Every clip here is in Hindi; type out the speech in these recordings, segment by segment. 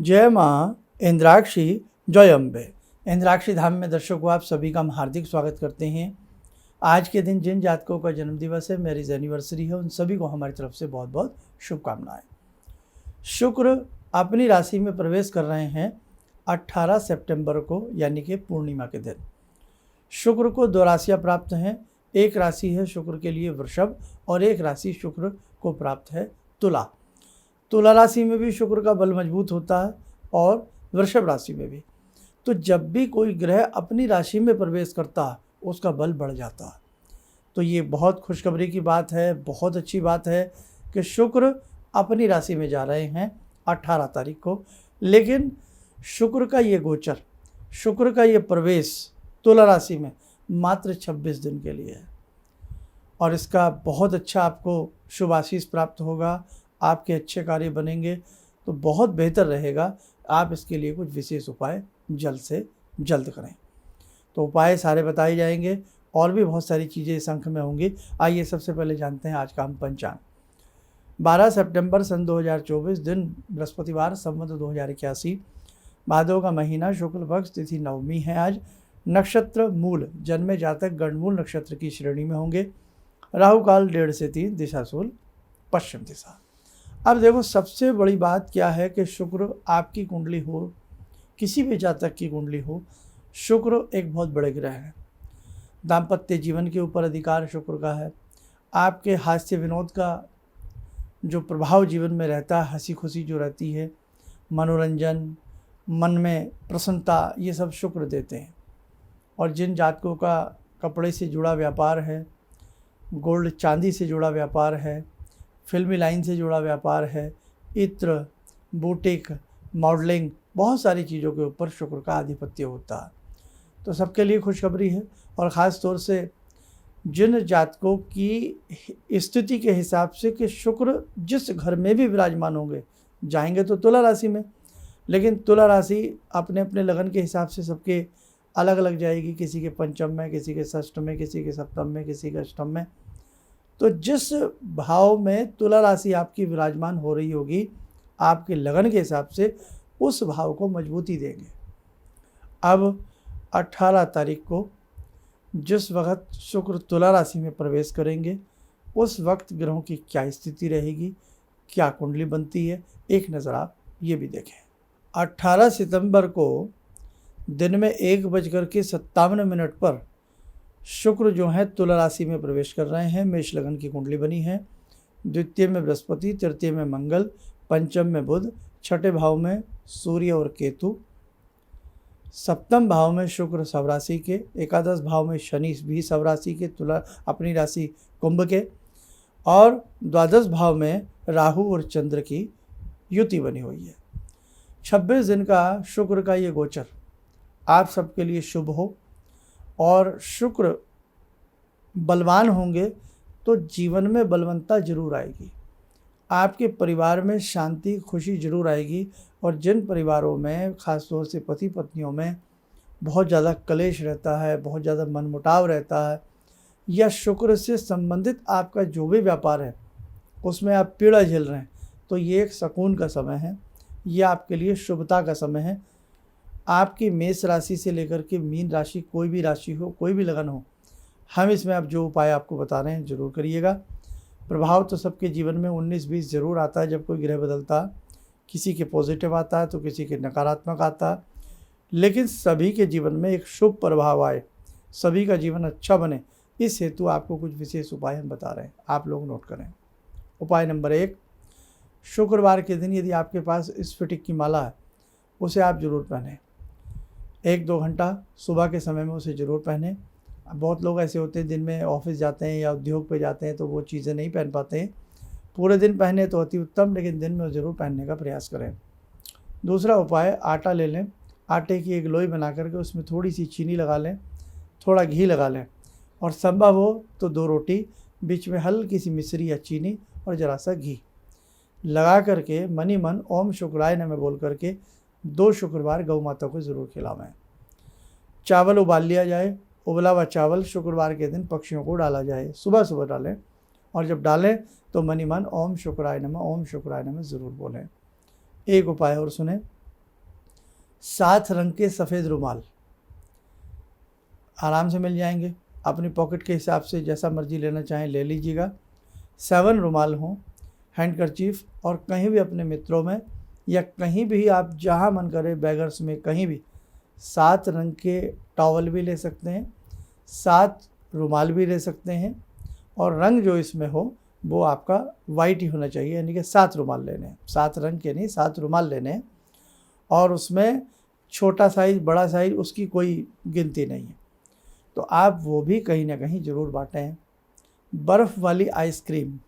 जय माँ इंद्राक्षी, जय अम्बे। इंद्राक्षी धाम में दर्शकों आप सभी का हम हार्दिक स्वागत करते हैं। आज के दिन जिन जातकों का जन्मदिवस है, मैरिज एनिवर्सरी है, उन सभी को हमारी तरफ से बहुत बहुत शुभकामनाएं। शुक्र अपनी राशि में प्रवेश कर रहे हैं 18 सितंबर को, यानी कि पूर्णिमा के दिन। शुक्र को दो राशियाँ प्राप्त हैं। एक राशि है शुक्र के लिए वृषभ और एक राशि शुक्र को प्राप्त है तुला। तुला राशि में भी शुक्र का बल मजबूत होता है और वृषभ राशि में भी। तो जब भी कोई ग्रह अपनी राशि में प्रवेश करता है उसका बल बढ़ जाता है। तो ये बहुत खुशखबरी की बात है, बहुत अच्छी बात है कि शुक्र अपनी राशि में जा रहे हैं 18 तारीख को। लेकिन शुक्र का ये गोचर, शुक्र का ये प्रवेश तुला राशि में मात्र 26 दिन के लिए है और इसका बहुत अच्छा आपको शुभ आशीष प्राप्त होगा। आपके अच्छे कार्य बनेंगे तो बहुत बेहतर रहेगा। आप इसके लिए कुछ विशेष उपाय जल्द से जल्द करें। तो उपाय सारे बताए जाएंगे और भी बहुत सारी चीज़ें इस अंक में होंगी। आइए सबसे पहले जानते हैं आज का हम पंचांग। 12 सितंबर सन 2024, दिन बृहस्पतिवार, संवत 2081, भादव का महीना, शुक्ल पक्ष, तिथि नवमी है आज। नक्षत्र मूल, जन्मे जातक गणमूल नक्षत्र की श्रेणी में होंगे। राहु काल 1:30 से 3, दिशा शूल पश्चिम दिशा। अब देखो, सबसे बड़ी बात क्या है कि शुक्र आपकी कुंडली हो, किसी भी जातक की कुंडली हो, शुक्र एक बहुत बड़े ग्रह है। दाम्पत्य जीवन के ऊपर अधिकार शुक्र का है। आपके हास्य विनोद का जो प्रभाव जीवन में रहता है, हंसी खुशी जो रहती है, मनोरंजन, मन में प्रसन्नता, ये सब शुक्र देते हैं। और जिन जातकों का कपड़े से जुड़ा व्यापार है, गोल्ड चांदी से जुड़ा व्यापार है, फिल्मी लाइन से जुड़ा व्यापार है, इत्र, बुटीक, मॉडलिंग, बहुत सारी चीज़ों के ऊपर शुक्र का आधिपत्य होता है। तो सबके लिए खुशखबरी है। और ख़ास तौर से जिन जातकों की स्थिति के हिसाब से कि शुक्र जिस घर में भी विराजमान होंगे, जाएंगे तो तुला राशि में, लेकिन तुला राशि अपने अपने लगन के हिसाब से सबके अलग अलग जाएगी। किसी के पंचम में, किसी के षष्ठ में, किसी के सप्तम में, किसी के अष्टम में। तो जिस भाव में तुला राशि आपकी विराजमान हो रही होगी, आपके लगन के हिसाब से उस भाव को मजबूती देंगे। अब 18 तारीख को जिस वक्त शुक्र तुला राशि में प्रवेश करेंगे, उस वक्त ग्रहों की क्या स्थिति रहेगी, क्या कुंडली बनती है, एक नज़र आप ये भी देखें। 18 सितंबर को दिन में 1:57 पर शुक्र जो है तुला राशि में प्रवेश कर रहे हैं। मेष लगन की कुंडली बनी है। द्वितीय में बृहस्पति, तृतीय में मंगल, पंचम में बुध, छठे भाव में सूर्य और केतु, सप्तम भाव में शुक्र स्वराशि के, एकादश भाव में शनि भी स्वराशि के, तुला अपनी राशि कुंभ के, और द्वादश भाव में राहु और चंद्र की युति बनी हुई है। 26 दिन का शुक्र का ये गोचर आप सबके लिए शुभ हो और शुक्र बलवान होंगे तो जीवन में बलवंता जरूर आएगी। आपके परिवार में शांति, खुशी जरूर आएगी। और जिन परिवारों में ख़ास तौर से पति पत्नियों में बहुत ज़्यादा कलेश रहता है, बहुत ज़्यादा मनमुटाव रहता है, या शुक्र से संबंधित आपका जो भी व्यापार है उसमें आप पीड़ा झेल रहे हैं, तो ये एक सुकून का समय है। ये आपके लिए शुभता का समय है। आपकी मेष राशि से लेकर के मीन राशि, कोई भी राशि हो, कोई भी लगन हो, हम इसमें अब जो उपाय आपको बता रहे हैं ज़रूर करिएगा। प्रभाव तो सबके जीवन में 19-20 ज़रूर आता है जब कोई ग्रह बदलता है। किसी के पॉजिटिव आता है तो किसी के नकारात्मक आता है, लेकिन सभी के जीवन में एक शुभ प्रभाव आए, सभी का जीवन अच्छा बने, इस हेतु आपको कुछ विशेष उपाय हम बता रहे हैं, आप लोग नोट करें। उपाय नंबर 1, शुक्रवार के दिन यदि आपके पास स्फटिक की माला है, उसे आप ज़रूर पहनें। 1-2 घंटा सुबह के समय में उसे ज़रूर पहनें। बहुत लोग ऐसे होते हैं दिन में ऑफिस जाते हैं या उद्योग पे जाते हैं तो वो चीज़ें नहीं पहन पाते हैं। पूरे दिन पहने तो अति उत्तम, लेकिन दिन में ज़रूर पहनने का प्रयास करें। दूसरा उपाय, आटा ले लें, आटे की एक लोई बना करके उसमें थोड़ी सी चीनी लगा लें, थोड़ा घी लगा लें, और संभव हो तो 2 रोटी, बीच में हल्की सी मिश्री या चीनी और ज़रा सा घी लगा करके मनी मन ओम शुक्राय नमः बोल करके 2 शुक्रवार गौ माता को ज़रूर खिलावें। चावल उबाल लिया जाए, उबला हुआ चावल शुक्रवार के दिन पक्षियों को डाला जाए, सुबह सुबह डालें, और जब डालें तो मनी मन ओम शुक्राय नमः ज़रूर बोलें। एक उपाय और सुने, 7 रंग के सफ़ेद रुमाल आराम से मिल जाएंगे, अपनी पॉकेट के हिसाब से जैसा मर्जी लेना चाहें ले लीजिएगा। 7 रुमाल हों, हैंडकरचीफ, और कहीं भी अपने मित्रों में या कहीं भी आप जहां मन करे बैगर्स में कहीं भी 7 रंग के टॉवल भी ले सकते हैं, 7 रुमाल भी ले सकते हैं, और रंग जो इसमें हो वो आपका वाइट ही होना चाहिए, यानी कि 7 रुमाल लेने हैं, 7 रंग के नहीं 7 रुमाल लेने हैं। और उसमें छोटा साइज़ बड़ा साइज़ उसकी कोई गिनती नहीं है, तो आप वो भी कहीं ना कहीं ज़रूर बांटें। बर्फ़ वाली आइसक्रीम,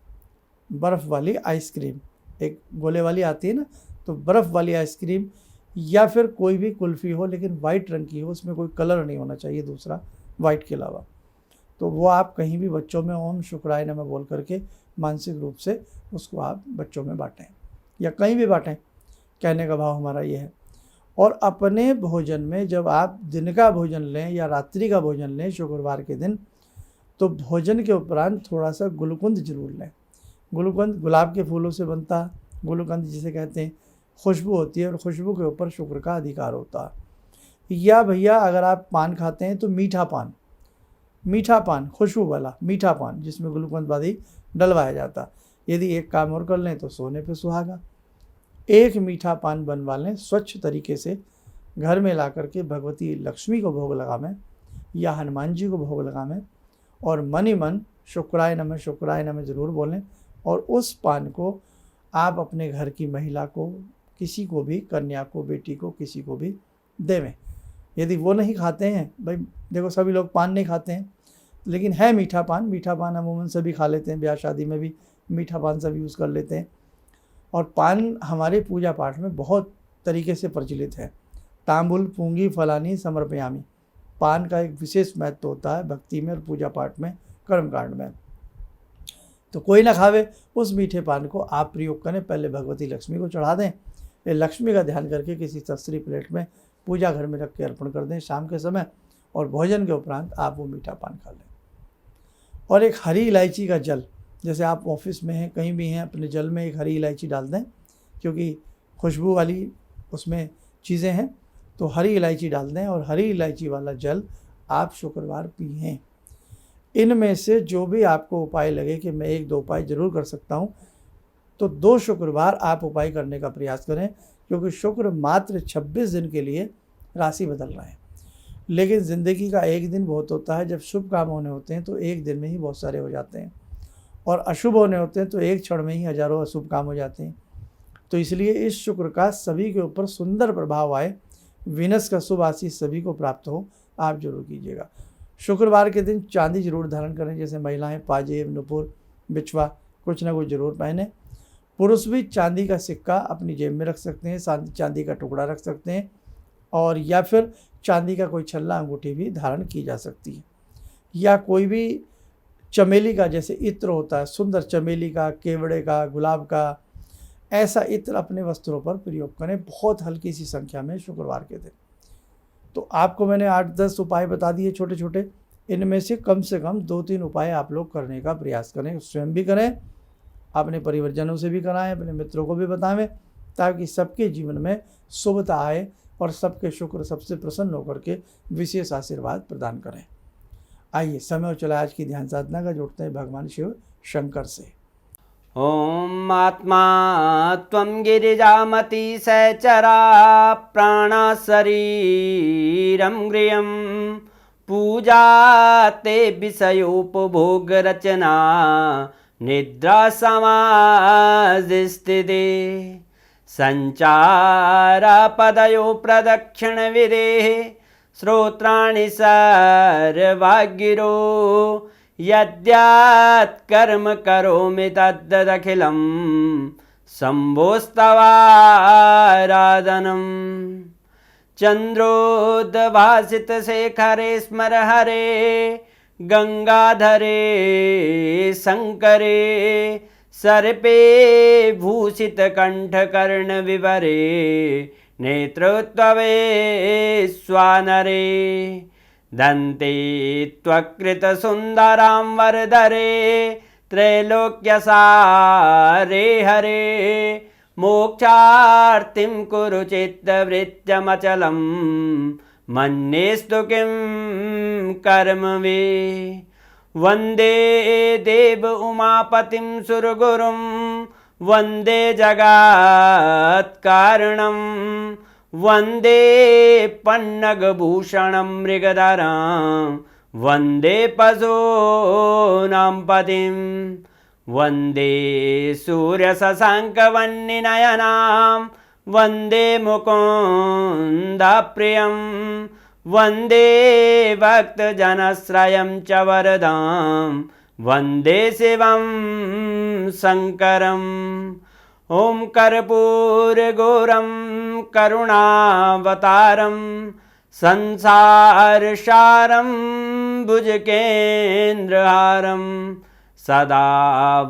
बर्फ़ वाली आइसक्रीम एक गोले वाली आती है ना, तो बर्फ़ वाली आइसक्रीम या फिर कोई भी कुल्फ़ी हो लेकिन वाइट रंग की हो, उसमें कोई कलर नहीं होना चाहिए दूसरा वाइट के अलावा, तो वो आप कहीं भी बच्चों में ओम शुक्राय नमः बोल करके मानसिक रूप से उसको आप बच्चों में बांटें या कहीं भी बांटें, कहने का भाव हमारा ये है। और अपने भोजन में जब आप दिन का भोजन लें या रात्रि का भोजन लें शुक्रवार के दिन, तो भोजन के उपरांत थोड़ा सा गुलकंद जरूर लें। गुलकंद गुलाब के फूलों से बनता है, गुलकंद जिसे कहते हैं, खुशबू होती है और खुशबू के ऊपर शुक्र का अधिकार होता है। या भैया अगर आप पान खाते हैं तो मीठा पान, मीठा पान खुशबू वाला मीठा पान जिसमें गुलकंद आदि डलवाया जाता, यदि एक काम और कर लें तो सोने पे सुहागा। एक मीठा पान बनवा लें स्वच्छ तरीके से, घर में ला करके भगवती लक्ष्मी को भोग लगावें या हनुमान जी को भोग लगावें, और मन ही मन शुक्राय नमः ज़रूर बोलें, और उस पान को आप अपने घर की महिला को, किसी को भी, कन्या को, बेटी को, किसी को भी देवें। यदि वो नहीं खाते हैं, भाई देखो सभी लोग पान नहीं खाते हैं, लेकिन है मीठा पान, मीठा पान अमूमन सभी खा लेते हैं, ब्याह शादी में भी मीठा पान सभी यूज़ कर लेते हैं। और पान हमारे पूजा पाठ में बहुत तरीके से प्रचलित है। तांबुल पूंगी फलानी समर्पयामी, पान का एक विशेष महत्व होता है भक्ति में और पूजा पाठ में, कर्मकांड में। तो कोई ना खावे उस मीठे पान को आप प्रयोग करें, पहले भगवती लक्ष्मी को चढ़ा दें, लक्ष्मी का ध्यान करके किसी सस्ती प्लेट में पूजा घर में रख के अर्पण कर दें शाम के समय, और भोजन के उपरांत आप वो मीठा पान खा लें। और एक हरी इलायची का जल, जैसे आप ऑफिस में हैं कहीं भी हैं, अपने जल में एक हरी इलायची डाल दें, क्योंकि खुशबू वाली उसमें चीज़ें हैं, तो हरी इलायची डाल दें और हरी इलायची वाला जल आप शुक्रवार पिएं। इनमें से जो भी आपको उपाय लगे कि मैं 1-2 उपाय ज़रूर कर सकता हूँ, तो 2 शुक्रवार आप उपाय करने का प्रयास करें, क्योंकि शुक्र मात्र 26 दिन के लिए राशि बदल रहा है, लेकिन ज़िंदगी का एक दिन बहुत होता है। जब शुभ काम होने होते हैं तो एक दिन में ही बहुत सारे हो जाते हैं, और अशुभ होने होते हैं तो एक क्षण में ही हजारों अशुभ काम हो जाते हैं। तो इसलिए इस शुक्र का सभी के ऊपर सुंदर प्रभाव आए, वीनस का शुभ आशीष सभी को प्राप्त हो, आप जरूर कीजिएगा। शुक्रवार के दिन चांदी जरूर धारण करें, जैसे महिलाएं पाजेब, नुपुर, बिछवा कुछ ना कुछ जरूर पहने। पुरुष भी चांदी का सिक्का अपनी जेब में रख सकते हैं, चांदी का टुकड़ा रख सकते हैं, और या फिर चांदी का कोई छल्ला अंगूठी भी धारण की जा सकती है, या कोई भी चमेली का जैसे इत्र होता है, सुंदर चमेली का, केवड़े का, गुलाब का, ऐसा इत्र अपने वस्त्रों पर प्रयोग करें, बहुत हल्की सी संख्या में शुक्रवार के दिन। तो आपको मैंने 8-10 उपाय बता दिए छोटे छोटे, इनमें से कम 2-3 उपाय आप लोग करने का प्रयास करें, स्वयं भी करें, अपने परिवारजनों से भी कराएं, अपने मित्रों को भी बताएं, ताकि सबके जीवन में शुभता आए और सबके शुक्र सबसे प्रसन्न होकर के विशेष आशीर्वाद प्रदान करें। आइए समय और चला आज की ध्यान साधना का जोड़ते हैं भगवान शिव शंकर से। ओम आत्मा त्वं गिरिजामति सहचरा प्राणा शरीरं गृहं पूजा ते विषयोपभोग रचना निद्रा समाधिस्थिते संचारा पदयो प्रदक्षिण विदेः श्रोत्राणि सर्वागिरो यद्यात् कर्म करोमि तद्दखिलं शम्भोस्तवाराधनम् चन्द्रोद्भासितशेखरे स्मर हरे गंगाधरे शंकरे सर्पे भूषितकण्ठकर्णविवरे नेत्रोत्तवे स्वानरे दन्ते त्वकृतसुन्दरां वरदरे त्रैलोक्यसारे हरे मोक्षार्तिं कुरु चित्तवृत्त्यमचलं मन्येस्तु किं कर्म वे वन्दे देव उमापतिं सुरगुरुं वन्दे जगत्कारणं वन्दे पन्नगभूषणं मृगधरं वन्दे पशूनां पतिं वन्दे सूर्यशशाङ्कवह्निनयनां वन्दे मुकुन्दप्रियं वन्दे भक्तजनश्रयं च वरदां वन्दे शिवं शङ्करम् ॐ कर्पूरगौरं करुणावतारं संसारसारं भुजगेन्द्रहारं सदा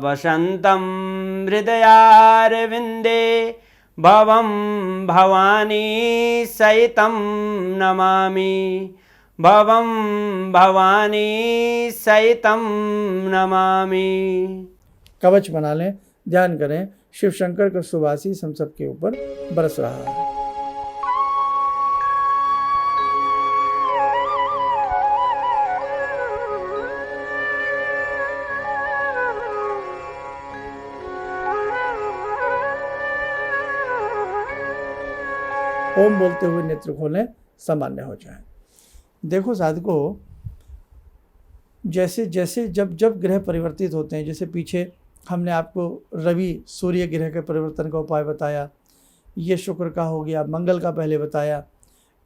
वसन्तं हृदयारविन्दे भवं भवानी सहितं नमामि भवं भवानी सहितं नमामि। कवच बना लें, ध्यान करें, शिव शंकर का शुभ आशीष हम सबके ऊपर बरस रहा है। ओम बोलते हुए नेत्र खोलें, सामान्य हो जाए। देखो साधकों, जैसे जैसे जब जब ग्रह परिवर्तित होते हैं, जैसे पीछे हमने आपको रवि सूर्य ग्रह के परिवर्तन का उपाय बताया, ये शुक्र का हो गया, मंगल का पहले बताया,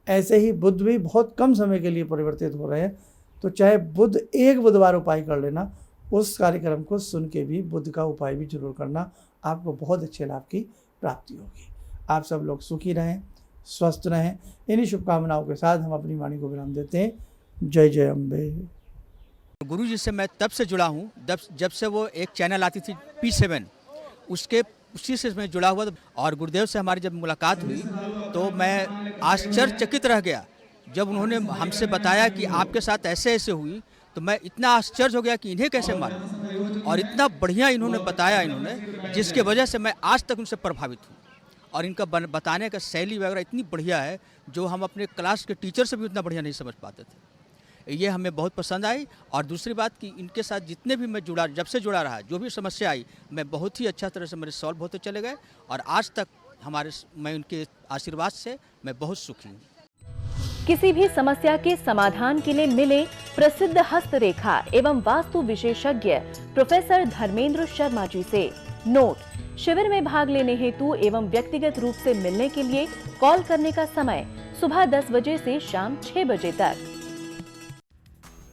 ऐसे ही बुध भी बहुत कम समय के लिए परिवर्तित हो रहे हैं। तो चाहे बुध एक बुधवार उपाय कर लेना, उस कार्यक्रम को सुन के भी बुध का उपाय भी जरूर करना, आपको बहुत अच्छे लाभ की प्राप्ति होगी। आप सब लोग सुखी रहें, स्वस्थ रहें। इन्हीं शुभकामनाओं के साथ हम अपनी वाणी को विराम देते हैं। जय जय अम्बे। गुरु जी से मैं तब से जुड़ा हूँ जब से वो एक चैनल आती थी P7, उसी से मैं जुड़ा हुआ था। और गुरुदेव से हमारी जब मुलाकात हुई तो मैं आश्चर्यचकित रह गया जब उन्होंने हमसे बताया कि आपके साथ ऐसे ऐसे हुई। तो मैं इतना आश्चर्य हो गया कि इन्हें कैसे मालूम, और इतना बढ़िया इन्होंने बताया, जिसके वजह से मैं आज तक उनसे प्रभावित हूँ। और इनका बताने का शैली वगैरह इतनी बढ़िया है जो हम अपने क्लास के टीचर से भी उतना बढ़िया नहीं समझ पाते थे। ये हमें बहुत पसंद आई। और दूसरी बात कि इनके साथ जितने भी मैं जब से जुड़ा रहा, जो भी समस्या आई, मैं बहुत ही अच्छा तरह से मेरे सॉल्व होते चले गए। और आज तक मैं उनके आशीर्वाद से मैं बहुत सुखी हूँ। किसी भी समस्या के समाधान के लिए मिले प्रसिद्ध हस्तरेखा एवं वास्तु विशेषज्ञ प्रोफेसर धर्मेंद्र शर्मा जी से। नोट: शिविर में भाग लेने हेतु एवं व्यक्तिगत रूप से मिलने के लिए कॉल करने का समय सुबह 10 बजे से शाम 6 बजे तक।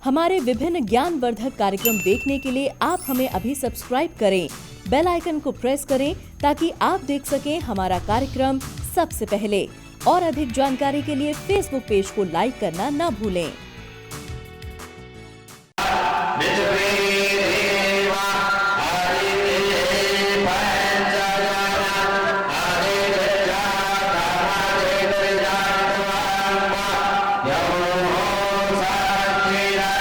हमारे विभिन्न ज्ञानवर्धक कार्यक्रम देखने के लिए आप हमें अभी सब्सक्राइब करें, बेल आइकन को प्रेस करें ताकि आप देख सकें हमारा कार्यक्रम सबसे पहले। और अधिक जानकारी के लिए फेसबुक पेज को लाइक करना न भूलें।